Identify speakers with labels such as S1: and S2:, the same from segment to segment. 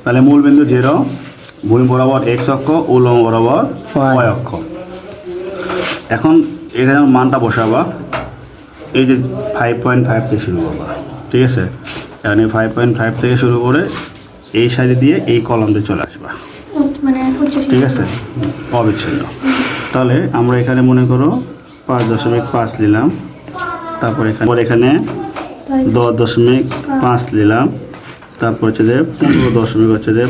S1: তাহলে মূল বিন্দু 0, ভূমি বরাবর x অক্ষ, উল্লম্ব বরাবর y অক্ষ। এখন এখানে মানটা বসাবা, এই যে 5.5 থেকে শুরু করবা, ঠিক আছে? এখানে 5.5 থেকে শুরু করে এই সাইডে দিয়ে এই কলাম দিয়ে চলে আসবা, ঠিক আছে, অবিচ্ছিন্ন। তাহলে আমরা এখানে মনে করো 5.5 নিলাম, তারপর এখানে 10.5 নিলাম, তারপর হচ্ছে যে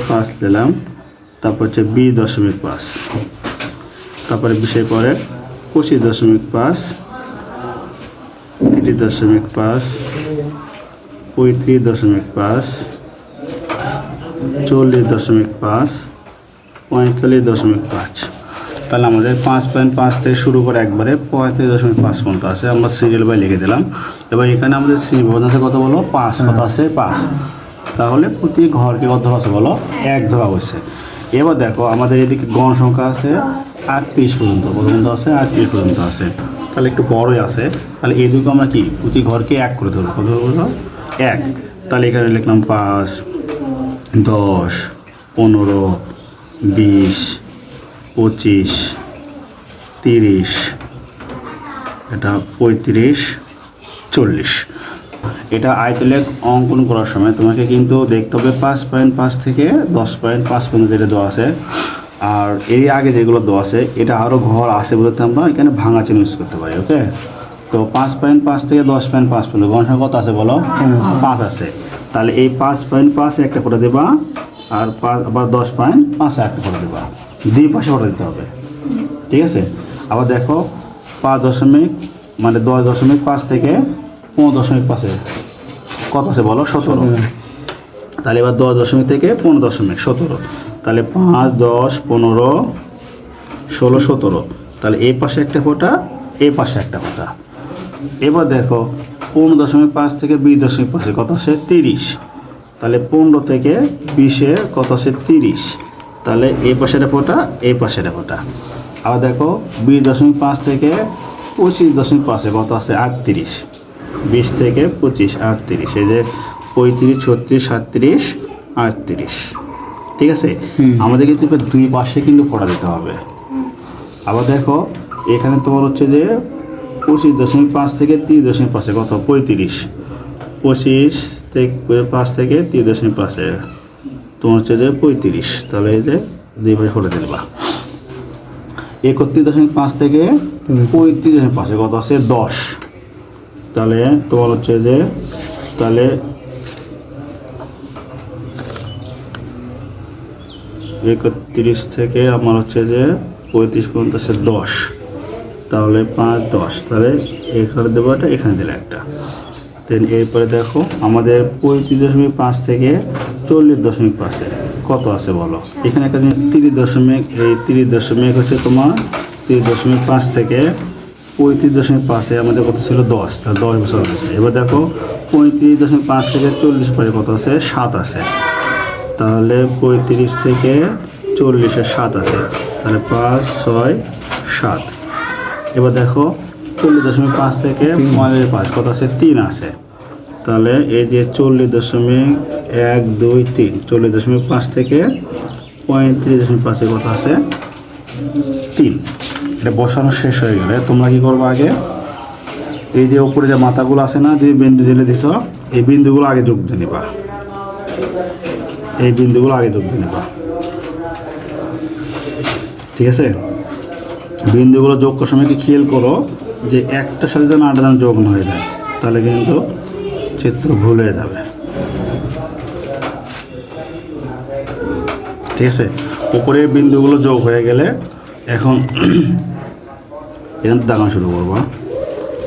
S1: 15.5 নিলাম, তারপর হচ্ছে 20.5, তারপরে 20 পরে 25.5, 30.5, 35.5, 40.5, 45.5। তাহলে আমাদের 5.5 থেকে শুরু করে একবারে 35.5 পর্যন্ত আছে। আমরা সিরিয়াল বাই লিখে দিলাম। এবার এখানে আমাদের শ্রেণীবিভাজন আছে কত বলো? 5। কত আছে? 5। তাহলে প্রতি ঘরকে কত ধরা আছে বলো? 1 ধরা হয়েছে। এবার দেখো আমাদের এদিকে গণ সংখ্যা আছে 38 পর্যন্ত, পর্যন্ত আছে 38 পর্যন্ত আছে, তাহলে একটু বড়ই আছে। তাহলে এই দুটো আমরা কি প্রতি ঘরকে 1 করে ধরবো। কত ধরবো? 1। তাহলে এখানে লিখলাম 5, 10, 15, 20, 25, 30, এটা 35, 40। এটা আয়তলেখ অঙ্কন করার সময় তোমাকে কিন্তু দেখতে হবে 5.5 থেকে 10.5 পর্যন্ত যেটা দেওয়া আছে, আর এর আগে যেগুলো দেওয়া আছে এটা আরও ঘর আছে বলতে আমরা এখানে ভাঙা চিহ্ন ইউজ করতে পারি। ওকে, তো 5.5 থেকে 10.5 পর্যন্ত গণসংখ্যা কত আছে বলো? 5 আছে। তাহলে এই 5.5 একটা করে দেবা, আর আবার 10.5 একটা করে দেবা, দুই পাশে করে দিতে হবে, ঠিক আছে? আবার দেখো 10.5 থেকে 15.5 কত আছে বলো? 17। তাহলে এবার 10 থেকে 15.17, তাহলে 5, 10, 15, 16, 17। তাহলে এই পাশে একটা ফোঁটা, এই পাশে একটা ফোঁটা। এবার দেখো 15.5 থেকে 20.5 কত আছে? 30। তাহলে 15 থেকে 20 কত আছে? 30। তাহলে এই পাশে একটা ফোঁটা, এই পাশে একটা ফোঁটা। আবার দেখো 20.5 থেকে 25.5 কত আছে? 38। 20 থেকে 25, 38। এই যে 35, 36, 37, 38, ঠিক আছে? আমাদের কিন্তু দুই পাশে কিন্তু ফোঁটা দিতে হবে। আবার দেখো এখানে তোমার হচ্ছে যে 25.5 থেকে 30.5 কত? 35। 25.5 থেকে 30.5 তোমার হচ্ছে যে 35। তাহলে এই যে দুই পাশে ফোঁটা দিয়ে দেবা। 31.5 থেকে 35.5 কত আছে? 10। তাহলে তোমার হচ্ছে যে তাহলে 31 থেকে আমার হচ্ছে যে 35 পর্যন্ত আছে 10। তাহলে 5, 10, তাহলে এখানে দেবো একটা, এখানে দিলে একটা। দেন এরপরে দেখো আমাদের 35.5 থেকে 40.5 কত আছে বলো? এখানে একটা 30 হচ্ছে তোমার 30.5 থেকে 35.5 আমাদের কত ছিল? 10। তাহলে 10 বছর হয়েছে। এবার দেখো 35.5 থেকে 40 পরে কত আছে? 7 আছে। তাহলে 35 থেকে 40 7 আছে, তাহলে 5, 6, 7। এবার দেখো 40.5 থেকে 5 কত আছে? 3 আছে। তাহলে এই যে 40.1, 2, 3, 40.5 থেকে 35.5 কত আছে? 3। এটা বসানো শেষ হয়ে গেলে তোমরা কি করবো? আগে এই যে উপরে যে মাথাগুলো আছে না, যে বিন্দু দিলে দিছ, এই বিন্দুগুলো আগে যোগ দিয়ে নিবা, এই বিন্দুগুলো আগে যোগ দিয়ে নিবা, ঠিক আছে? বিন্দুগুলো যোগ করার সময় কি খেয়াল করো যে একটার সাথে যেন আরেকটা যেন যোগ না হয়ে যায়, তাহলে কিন্তু চিত্র ভুল হয়ে যাবে, ঠিক আছে? উপরের বিন্দুগুলো যোগ হয়ে গেলে এখন এখান থেকে দাগানো শুরু করবো।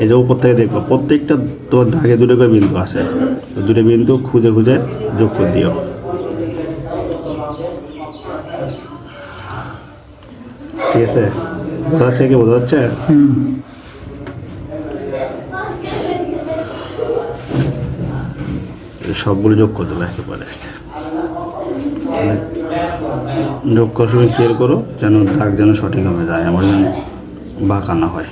S1: এই যে উপর থেকে দেখবো প্রত্যেকটা তোর দাগে দুটো করে বিন্দু আছে, দুটো বিন্দু খুঁজে খুঁজে যোগ করে দিও, ঠিক আছে? বোঝা যাচ্ছে? কি বোঝা যাচ্ছে? সবগুলো যোগ করে দেবো একেবারে। যোগ করার সময় খেয়াল করো যেন দাগ যেন সঠিকভাবে যায়, আমার যেন বাঁকা না হয়।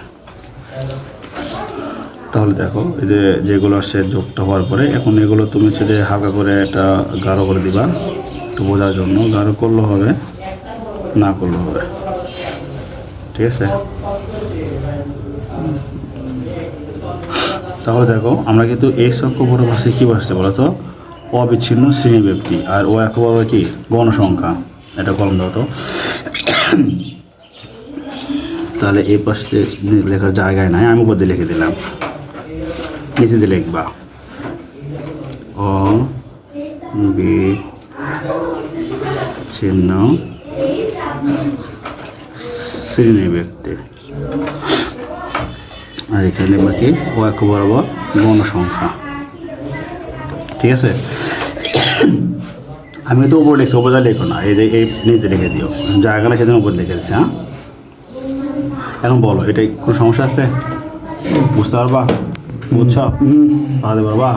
S1: তাহলে দেখো এই যে যেগুলো আসছে যোগটা হওয়ার পরে এখন এগুলো তুমি হচ্ছে যে হালকা করে একটা গাঢ় করে দিবা, একটু বোঝার জন্য, গাঢ় করলে হবে, না করলে হবে, ঠিক আছে। তাহলে দেখো আমরা কিন্তু এক্স অক্ষ বরাবর কী বসছে বলো তো, অবিচ্ছিন্ন শ্রেণী ব্যক্তি, আর ও অক্ষ বরাবর কি গণসংখ্যা। এটা কলম দাও তো। তাহলে এই পাশে লেখার জায়গায় নাই, আমি উপর দিয়ে লিখে দিলাম, নিচে দিয়ে লিখবা অবিচ্ছিন্ন শ্রেণী ব্যক্তি, আর এখানে বাকি ও এক বরাবর গণসংখ্যা, ঠিক আছে। আমি তো উপরে লিখছি, উপরে লেখো না, এই নিচে লিখে দিও, জায়গাটা সেদিন উপরে লিখে দিচ্ছি। হ্যাঁ, এখন বলো, এটাই কোনো সমস্যা আছে? বুঝতে পারবা? বুঝছো? তাহলে বাবা